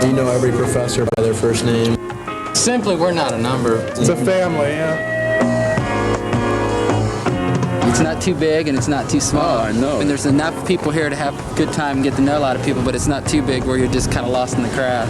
You know every professor by their first name. Simply, we're not a number. It's a family, yeah. It's not too big and it's not too small. Oh, I know. And there's enough people here to have a good time and get to know a lot of people, but it's not too big where you're just kind of lost in the crowd.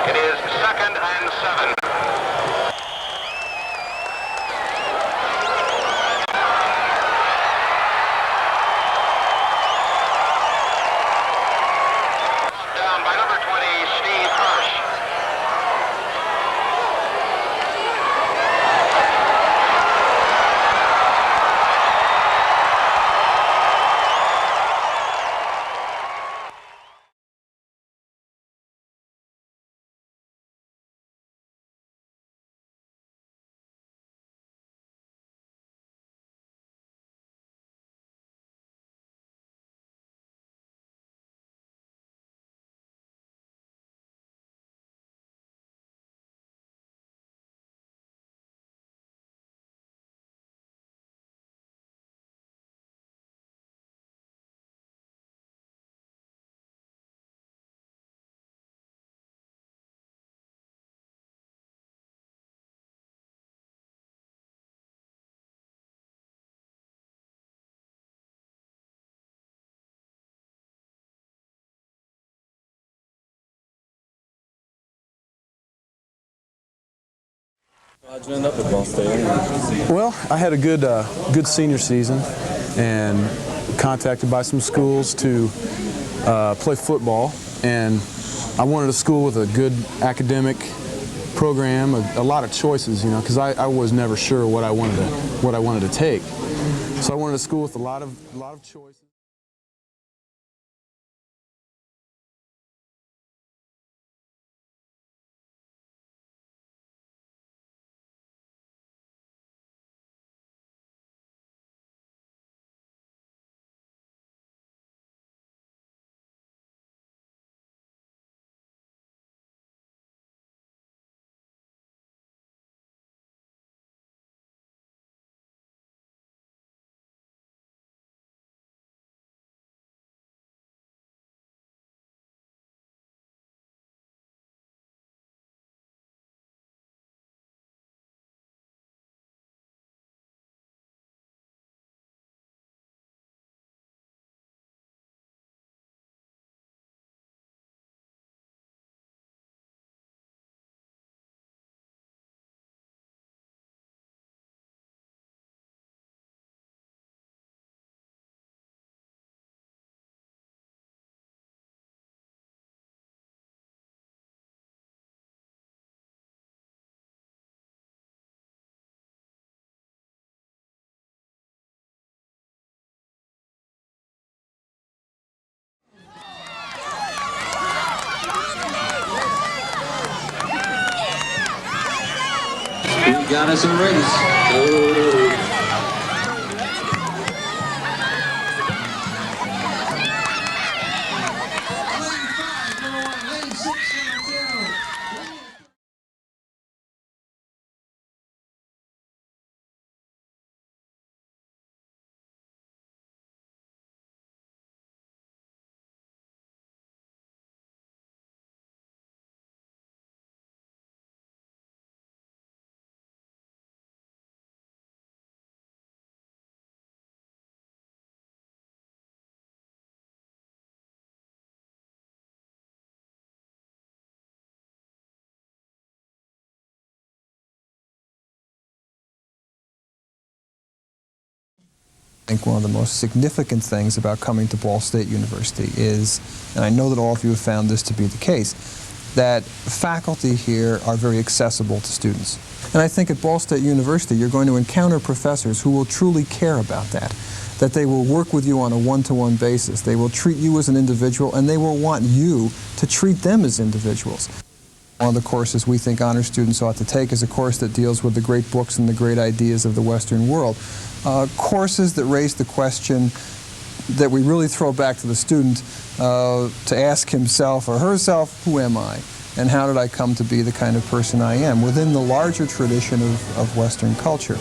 It is 2nd and 7. Down by number 20, Steve Hirsch. How'd you end up at Ball State anyway? Well, I had a good senior season and contacted by some schools to play football, and I wanted a school with a good academic program, a lot of choices, you know, because I was never sure what I wanted to take. So I wanted a school with a lot of choices. got us a race. Oh. I think one of the most significant things about coming to Ball State University is, and I know that all of you have found this to be the case, that faculty here are very accessible to students. And I think at Ball State University you're going to encounter professors who will truly care about that they will work with you on a one-to-one basis. They will treat you as an individual, and they will want you to treat them as individuals. One of the courses we think honor students ought to take is a course that deals with the great books and the great ideas of the Western world. Courses that raise the question that we really throw back to the student to ask himself or herself, who am I? And how did I come to be the kind of person I am within the larger tradition of Western culture?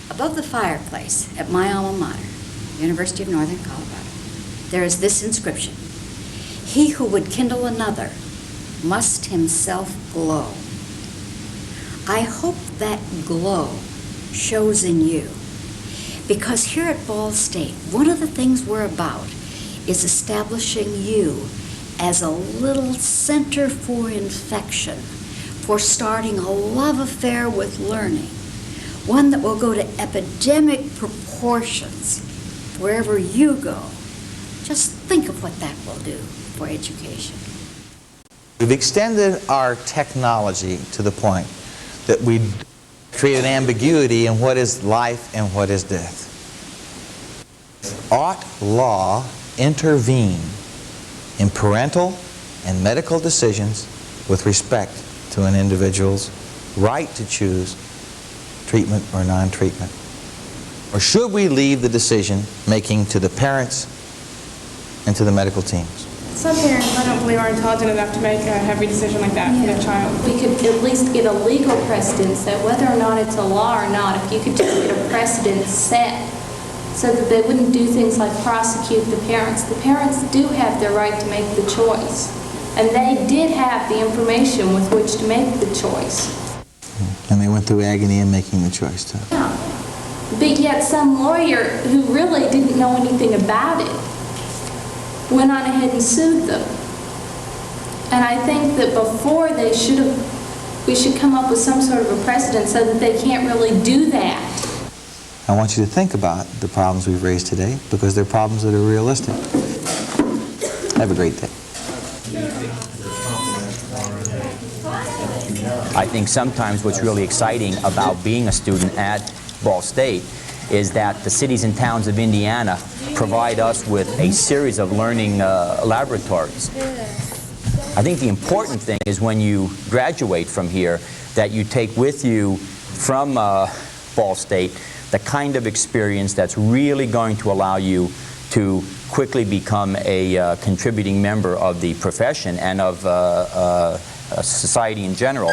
Above the fireplace at my alma mater, University of Northern Colorado, there is this inscription: "He who would kindle another must himself glow." I hope that glow shows in you, because here at Ball State, one of the things we're about is establishing you as a little center for infection, for starting a love affair with learning, one that will go to epidemic proportions wherever you go. Just think of what that will do for education. We've extended our technology to the point that we create an ambiguity in what is life and what is death. Ought law intervene in parental and medical decisions with respect to an individual's right to choose treatment or non-treatment? Or should we leave the decision making to the parents and to the medical teams? Some parents, I don't believe, are intelligent enough to make a heavy decision like that for their child. We could at least get a legal precedent set, whether or not it's a law or not, if you could just get a precedent set so that they wouldn't do things like prosecute the parents. The parents do have the right to make the choice, and they did have the information with which to make the choice. And they went through agony in making the choice, too. Yeah. But yet some lawyer who really didn't know anything about it went on ahead and sued them. And I think that before we should come up with some sort of a precedent so that they can't really do that. I want you to think about the problems we've raised today because they're problems that are realistic. Have a great day. I think sometimes what's really exciting about being a student at Ball State is that the cities and towns of Indiana provide us with a series of learning laboratories. I think the important thing is when you graduate from here that you take with you from Ball State the kind of experience that's really going to allow you to quickly become a contributing member of the profession and of society in general.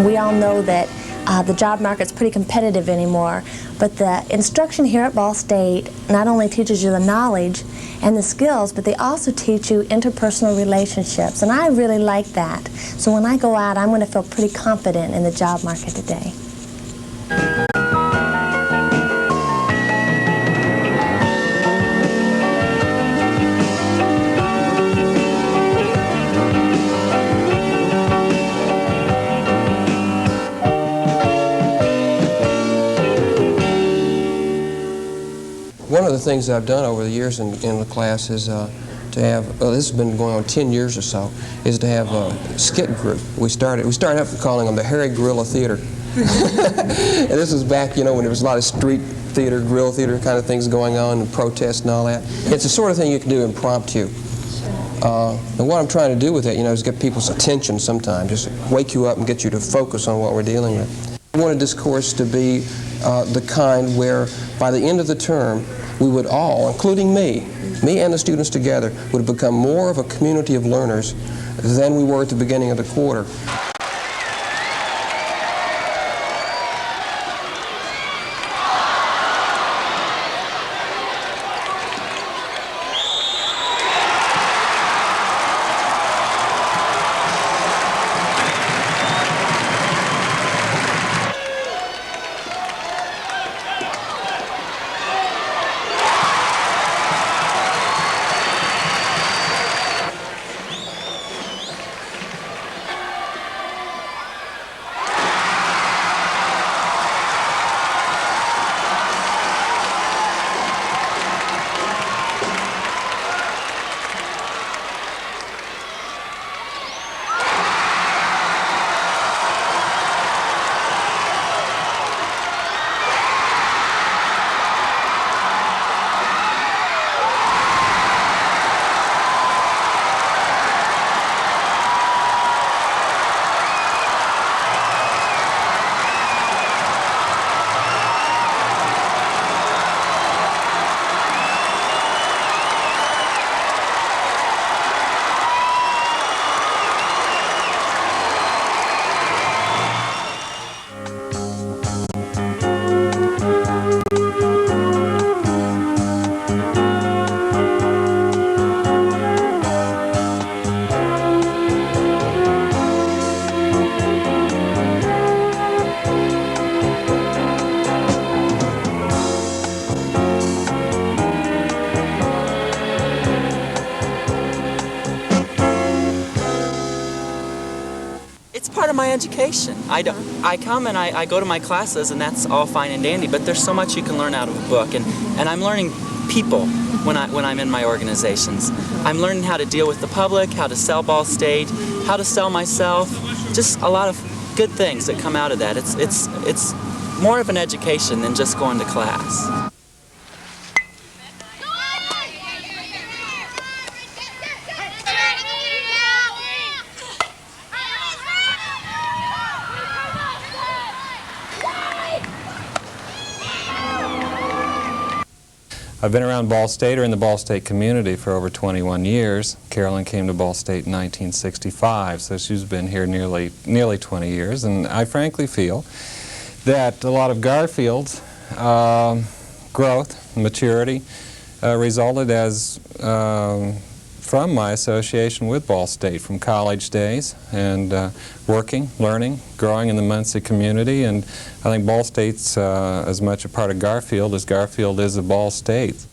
We all know that the job market's pretty competitive anymore, but the instruction here at Ball State not only teaches you the knowledge and the skills, but they also teach you interpersonal relationships, and I really like that. So when I go out, I'm going to feel pretty confident in the job market today. One of the things I've done over the years in the class is to have, this has been going on 10 years or so, is to have a skit group. We started up calling them the Hairy Guerrilla Theater. And this was back, you know, when there was a lot of street theater, guerrilla theater kind of things going on, and protests and all that. It's the sort of thing you can do impromptu. And what I'm trying to do with it, you know, is get people's attention sometimes, just wake you up and get you to focus on what we're dealing with. I wanted this course to be the kind where by the end of the term we would all, including me and the students together, would have become more of a community of learners than we were at the beginning of the quarter. Part of my education. I come and I go to my classes and that's all fine and dandy, but there's so much you can learn out of a book, and I'm learning people when I'm in my organizations. I'm learning how to deal with the public, how to sell Ball State, how to sell myself, just a lot of good things that come out of that. It's more of an education than just going to class. I've been around Ball State or in the Ball State community for over 21 years. Carolyn came to Ball State in 1965, so she's been here nearly 20 years, and I frankly feel that a lot of Garfield's growth, maturity, resulted as from my association with Ball State from college days and working, learning, growing in the Muncie community, and I think Ball State's as much a part of Garfield as Garfield is of Ball State.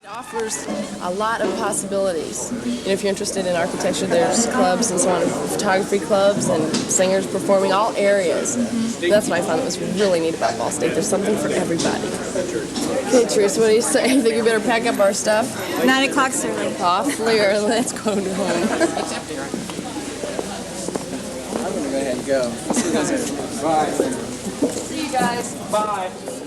It offers a lot of possibilities. If you're interested in architecture, there's clubs and so on, photography clubs and singers performing, all areas. That's what I found that was really neat about Ball State. There's something for everybody. Okay, Teresa, what do you say? You think we better pack up our stuff? 9 o'clock's early. Awfully early. Let's go to home. I'm going to go ahead and go. Bye. See you guys. Bye.